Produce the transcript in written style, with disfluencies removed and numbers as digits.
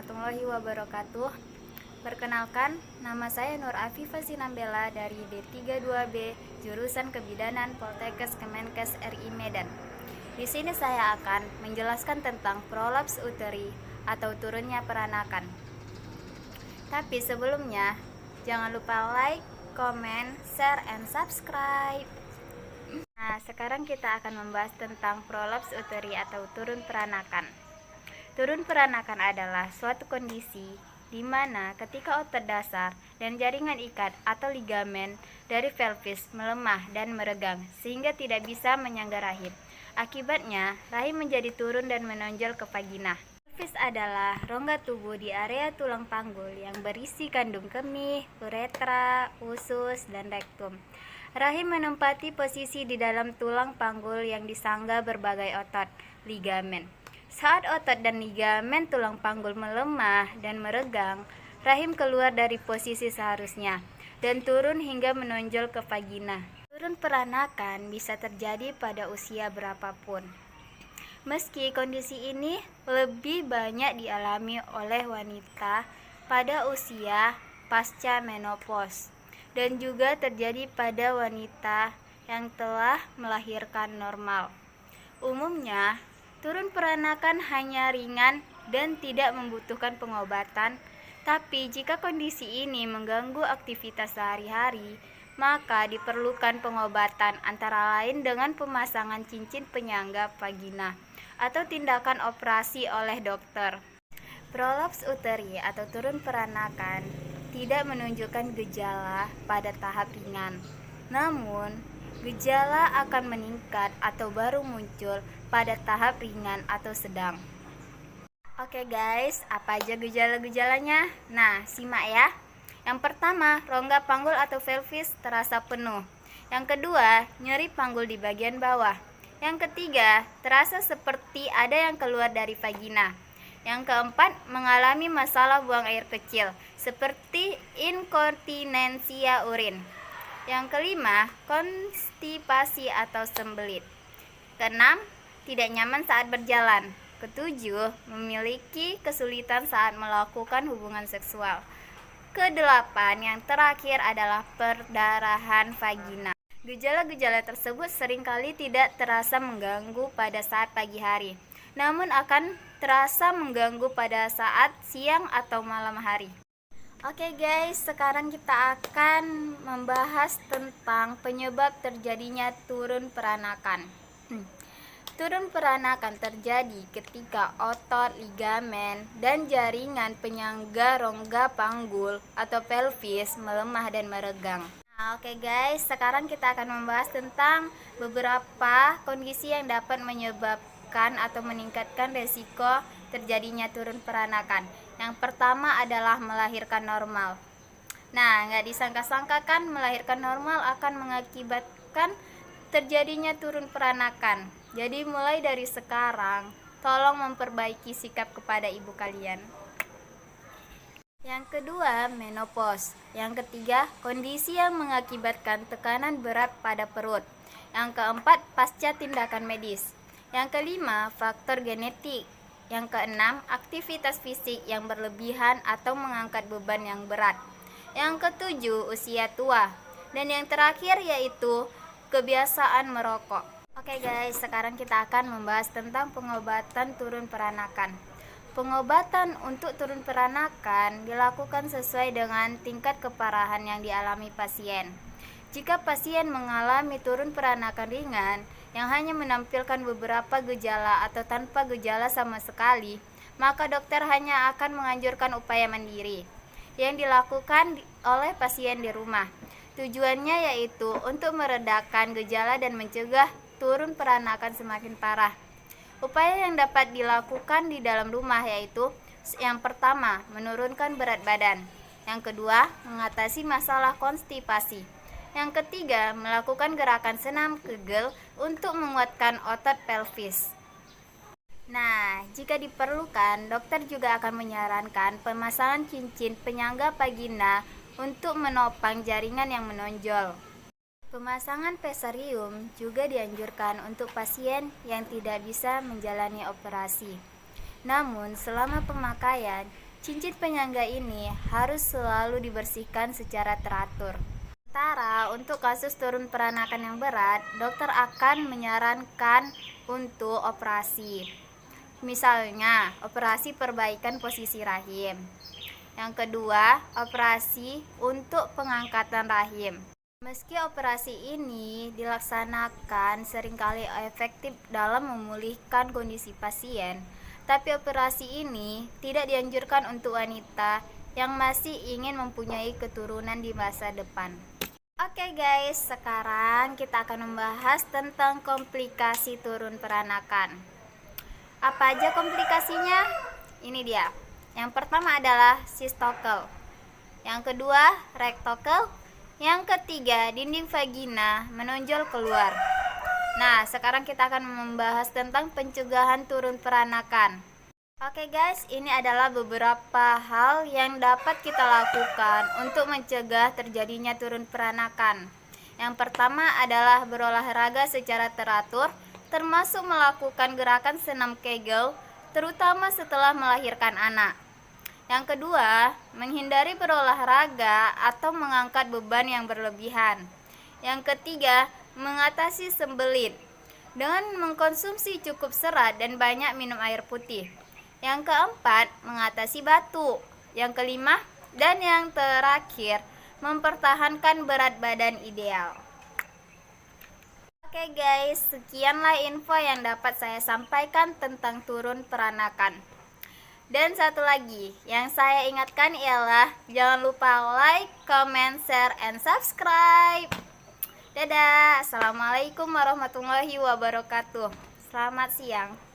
warahmatullahi wabarakatuh. Perkenalkan, nama saya Nur Afifah Sinambela dari D32B jurusan Kebidanan Poltekkes Kemenkes RI Medan. Di sini saya akan menjelaskan tentang prolaps uteri atau turunnya peranakan. Tapi sebelumnya, jangan lupa like, comment, share, and subscribe. Nah, sekarang kita akan membahas tentang prolaps uteri atau turun peranakan. Turun peranakan adalah suatu kondisi di mana ketika otot dasar dan jaringan ikat atau ligamen dari pelvis melemah dan meregang sehingga tidak bisa menyangga rahim. Akibatnya, rahim menjadi turun dan menonjol ke vagina. Pelvis adalah rongga tubuh di area tulang panggul yang berisi kandung kemih, uretra, usus, dan rektum. Rahim menempati posisi di dalam tulang panggul yang disangga berbagai otot, ligamen. Saat otot dan ligamen tulang panggul melemah dan meregang, rahim keluar dari posisi seharusnya dan turun hingga menonjol ke vagina. Turun peranakan bisa terjadi pada usia berapapun. Meski kondisi ini lebih banyak dialami oleh wanita pada usia pasca menopause dan juga terjadi pada wanita yang telah melahirkan normal. Umumnya, turun peranakan hanya ringan dan tidak membutuhkan pengobatan, tapi jika kondisi ini mengganggu aktivitas sehari-hari, maka diperlukan pengobatan antara lain dengan pemasangan cincin penyangga vagina atau tindakan operasi oleh dokter. Prolaps uteri atau turun peranakan tidak menunjukkan gejala pada tahap ringan, namun gejala akan meningkat atau baru muncul pada tahap ringan atau sedang. Oke guys, apa aja gejala-gejalanya? Nah, simak ya. Yang pertama, rongga panggul atau pelvis terasa penuh. Yang kedua, nyeri panggul di bagian bawah. Yang ketiga, terasa seperti ada yang keluar dari vagina. Yang keempat, mengalami masalah buang air kecil, seperti inkontinensia urin. Yang kelima, konstipasi atau sembelit. Keenam, tidak nyaman saat berjalan. Ketujuh, memiliki kesulitan saat melakukan hubungan seksual. Kedelapan, yang terakhir adalah perdarahan vagina. Gejala-gejala tersebut seringkali tidak terasa mengganggu pada saat pagi hari, namun akan terasa mengganggu pada saat siang atau malam hari. Oke guys, sekarang kita akan membahas tentang penyebab terjadinya turun peranakan. Turun peranakan terjadi ketika otot, ligamen, dan jaringan penyangga rongga panggul atau pelvis melemah dan meregang. Nah, oke guys, sekarang kita akan membahas tentang beberapa kondisi yang dapat menyebabkan atau meningkatkan resiko terjadinya turun peranakan. Yang pertama adalah melahirkan normal. Nah, nggak disangka-sangka kan melahirkan normal akan mengakibatkan terjadinya turun peranakan. Jadi mulai dari sekarang, tolong memperbaiki sikap kepada ibu kalian. Yang kedua, menopause. Yang ketiga, kondisi yang mengakibatkan tekanan berat pada perut. Yang keempat, pasca tindakan medis. Yang kelima, faktor genetik. Yang keenam, aktivitas fisik yang berlebihan atau mengangkat beban yang berat. Yang ketujuh, usia tua. Dan yang terakhir yaitu kebiasaan merokok. Oke guys, sekarang kita akan membahas tentang pengobatan turun peranakan. Pengobatan untuk turun peranakan dilakukan sesuai dengan tingkat keparahan yang dialami pasien. Jika pasien mengalami turun peranakan ringan yang hanya menampilkan beberapa gejala atau tanpa gejala sama sekali, maka dokter hanya akan menganjurkan upaya mandiri yang dilakukan oleh pasien di rumah. Tujuannya yaitu untuk meredakan gejala dan mencegah turun peranakan semakin parah. Upaya yang dapat dilakukan di dalam rumah yaitu yang pertama, menurunkan berat badan. Yang kedua, mengatasi masalah konstipasi. Yang ketiga, melakukan gerakan senam Kegel untuk menguatkan otot pelvis. Nah, jika diperlukan, dokter juga akan menyarankan pemasangan cincin penyangga vagina untuk menopang jaringan yang menonjol. Pemasangan pesarium juga dianjurkan untuk pasien yang tidak bisa menjalani operasi. Namun, selama pemakaian, Cincin penyangga ini harus selalu dibersihkan secara teratur. Sementara untuk kasus turun peranakan yang berat, dokter akan menyarankan untuk operasi. Misalnya, operasi perbaikan posisi rahim. Yang kedua, operasi untuk pengangkatan rahim. Meski operasi ini dilaksanakan seringkali efektif dalam memulihkan kondisi pasien, tapi operasi ini tidak dianjurkan untuk wanita yang masih ingin mempunyai keturunan di masa depan. Oke guys, sekarang kita akan membahas tentang komplikasi turun peranakan. Apa aja komplikasinya? Ini dia. Yang pertama adalah sistokel. Yang kedua, rektokel. Yang ketiga, dinding vagina menonjol keluar. Nah, sekarang kita akan membahas tentang pencegahan turun peranakan. Oke guys, ini adalah beberapa hal yang dapat kita lakukan untuk mencegah terjadinya turun peranakan. Yang pertama adalah berolahraga secara teratur, termasuk melakukan gerakan senam Kegel, terutama setelah melahirkan anak. Yang kedua, menghindari berolahraga atau mengangkat beban yang berlebihan. Yang ketiga, mengatasi sembelit dengan mengkonsumsi cukup serat dan banyak minum air putih. Yang keempat, mengatasi batuk. Yang kelima, dan yang terakhir, mempertahankan berat badan ideal. Oke guys, sekianlah info yang dapat saya sampaikan tentang turun peranakan. Dan satu lagi, yang saya ingatkan ialah jangan lupa like, comment, share, and subscribe. Dadah, assalamualaikum warahmatullahi wabarakatuh. Selamat siang.